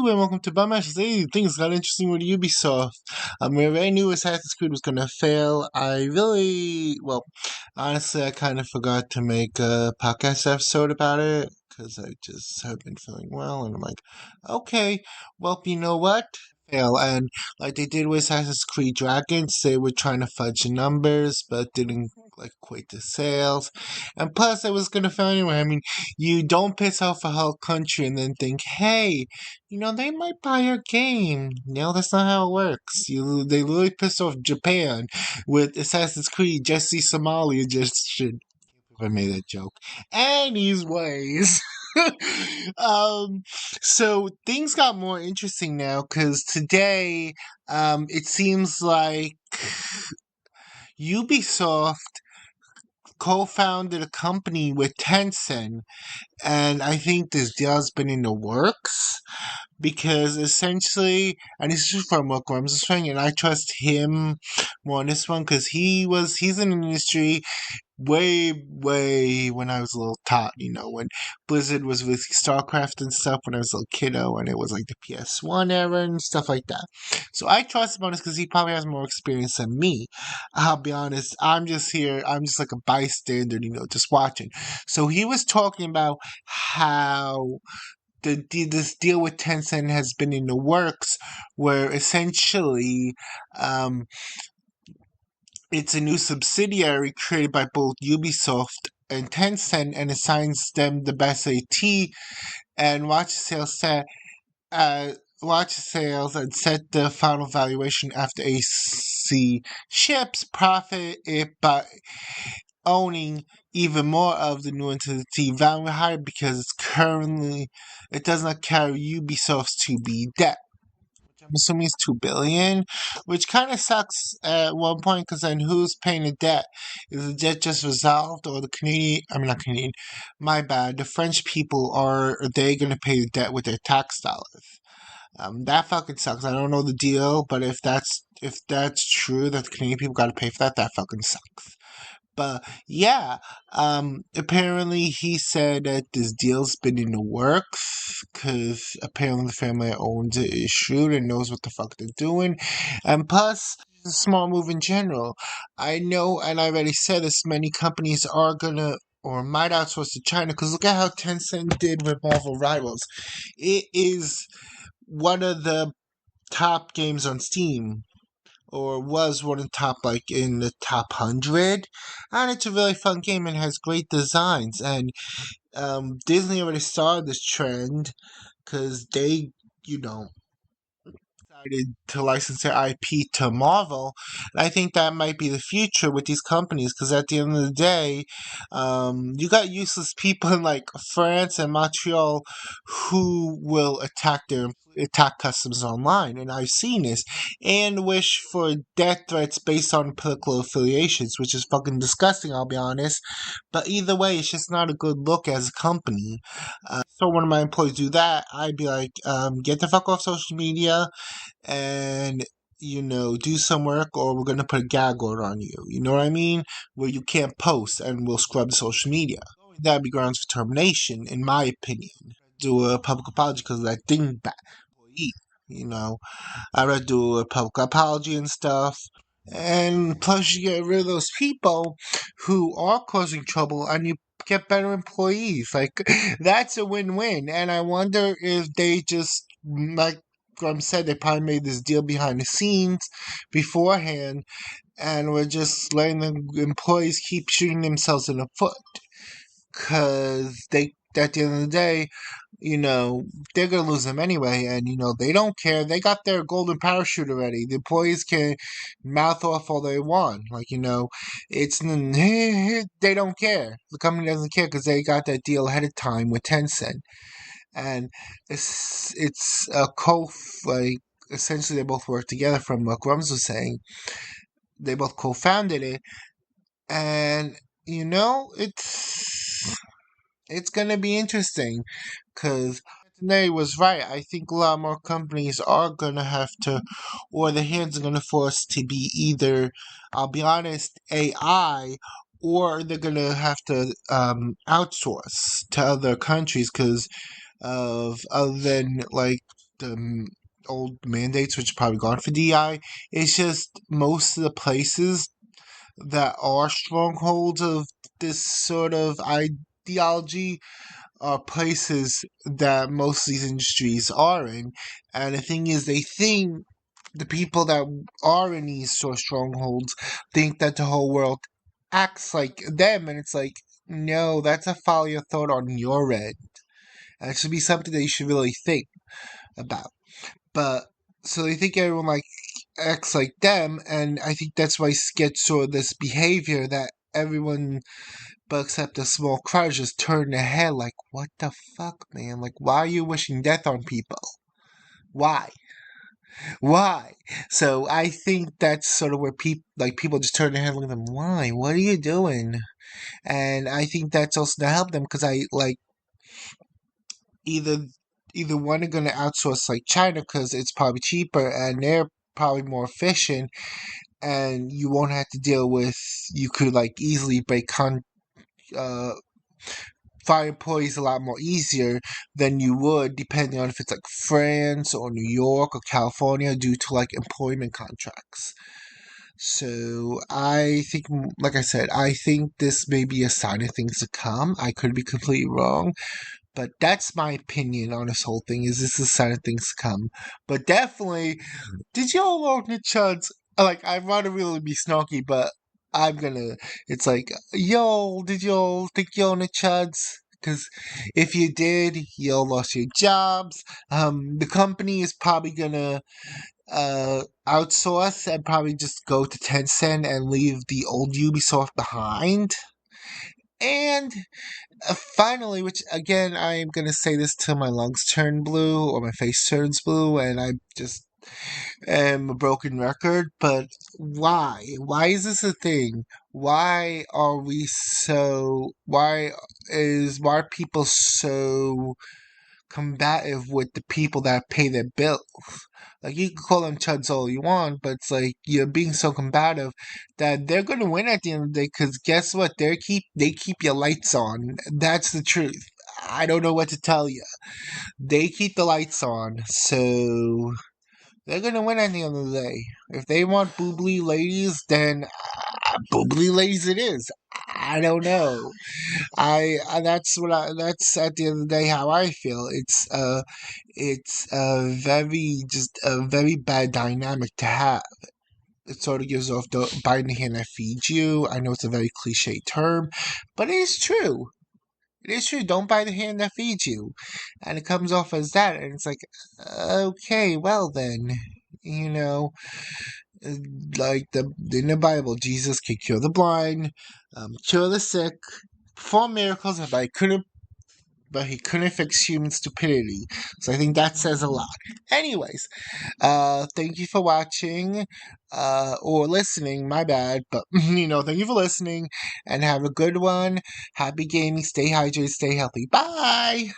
YouTube and welcome to Bummash. Today things got interesting with Ubisoft. We already knew Assassin's Creed was gonna fail. Honestly, I kind of forgot to make a podcast episode about it because I just have been feeling well, and I'm like, okay, well, you know what? Fail, and like they did with Assassin's Creed Dragons, they were trying to fudge the numbers, but didn't equate to sales, and plus it was gonna fail anyway. I mean, you don't piss off a whole country and then think, hey, they might buy our game. No, that's not how it works. They literally pissed off Japan with Assassin's Creed. Jesse Somalia just should. I made that joke. Anyways, so things got more interesting now because today, it seems like Ubisoft co-founded a company with Tencent, and I think this deal has been in the works because essentially, and this is from what Grum's is saying, and I trust him more on this one because he's in the industry way when I was a little tot, when Blizzard was with StarCraft and stuff when I was a little kiddo, and it was like the PS1 era and stuff like that. So I trust him on this because he probably has more experience than me. I'll be honest, I'm just here, I'm just like a bystander, just watching. So he was talking about how this deal with Tencent has been in the works, where essentially, it's a new subsidiary created by both Ubisoft and Tencent, and assigns them the best AT and watch sales and set the final valuation after AC ships. Profit it by owning even more of the new entity. Value higher because it does not carry Ubisoft's 2B debt. I'm assuming it's 2 billion, which kind of sucks at one point because then who's paying the debt? Is the debt just resolved, or the Canadian? I mean, not Canadian. My bad. The French people are they going to pay the debt with their tax dollars? That fucking sucks. I don't know the deal, but if that's true, that the Canadian people got to pay for that, that fucking sucks. But yeah, apparently he said that this deal's been in the works because apparently the family that owns it is shrewd and knows what the fuck they're doing. And plus, it's a small move in general. I know, and I already said this, many companies are gonna or might outsource to China because look at how Tencent did with Marvel Rivals. It is one of the top games on Steam, or was one of the top, like in the top 100, and it's a really fun game and has great designs. And Disney already started this trend because they, decided to license their IP to Marvel. And I think that might be the future with these companies because at the end of the day, you got useless people in like France and Montreal who will attack customers online, and I've seen this, and wish for death threats based on political affiliations, which is fucking disgusting, I'll be honest. But either way, it's just not a good look as a company. So when my employees do that, I'd be like, get the fuck off social media and do some work, or we're gonna put a gag order on you. You know what I mean? Where you can't post, and we'll scrub the social media. That'd be grounds for termination, in my opinion. Do a public apology because of that dingbat employee. I'd rather do a public apology and stuff. And plus, you get rid of those people who are causing trouble, and you get better employees. Like that's a win-win. And I wonder if they just like Grum said, they probably made this deal behind the scenes beforehand, and we're just letting the employees keep shooting themselves in the foot because at the end of the day, they're gonna lose them anyway, and they don't care. They got their golden parachute already. The employees can mouth off all they want, like it's they don't care. The company doesn't care because they got that deal ahead of time with Tencent, and it's a like essentially they both work together. From what Grums was saying, they both co-founded it, and it's gonna be interesting because Nate was right. I think a lot more companies are gonna have to, or the hands are gonna force to be either, I'll be honest, AI, or they're gonna have to outsource to other countries because of other than like old mandates, which are probably gone for DI. It's just most of the places that are strongholds of this sort of ideology are places that most of these industries are in. And the thing is, they think the people that are in these sort of strongholds think that the whole world acts like them. And it's like, no, that's a folly of thought on your end. And it should be something that you should really think about. But so they think everyone like acts like them, and I think that's why sketch sort of this behavior that everyone but except a small crowd just turn their head like, what the fuck, man? Like, why are you wishing death on people? Why? Why? So I think that's sort of where people just turn their head and look at them. Why? What are you doing? And I think that's also to help them because I like either one are going to outsource like China because it's probably cheaper and they're probably more efficient, and you won't have to deal with. You could like easily break uh, fire employees a lot more easier than you would depending on if it's like France or New York or California due to like employment contracts. So I think, like I said, I think this may be a sign of things to come. I could be completely wrong, but that's my opinion on this whole thing. Is this a sign of things to come? But definitely, did y'all learn the chuds? Like, I want to really be snarky, but I'm gonna. It's like, yo, did y'all think y'all the chuds? Because if you did, y'all lost your jobs. The company is probably gonna outsource and probably just go to Tencent and leave the old Ubisoft behind. And finally, which again, I'm gonna say this till my lungs turn blue or my face turns blue, and I just am a broken record. But why? Why is this a thing? Why are we so? Why are people so combative with the people that pay their bills? Like, you can call them chuds all you want, but it's like you're being so combative that they're gonna win at the end of the day. Because guess what? They keep your lights on. That's the truth. I don't know what to tell you. They keep the lights on, so they're gonna win at the end of the day. If they want boobly ladies, then boobly ladies it is. I don't know. That's at the end of the day how I feel. It's a very bad dynamic to have. It sort of gives off the biting the hand that feeds you. I know it's a very cliche term, but it is true. It is true. Don't bite the hand that feeds you, and it comes off as that. And it's like, okay, well then, you know, like in the Bible, Jesus could cure the blind, cure the sick, perform miracles, but he couldn't fix human stupidity. So I think that says a lot. Anyways, thank you for watching, or listening, my bad, but, thank you for listening, and have a good one. Happy gaming, stay hydrated, stay healthy. Bye!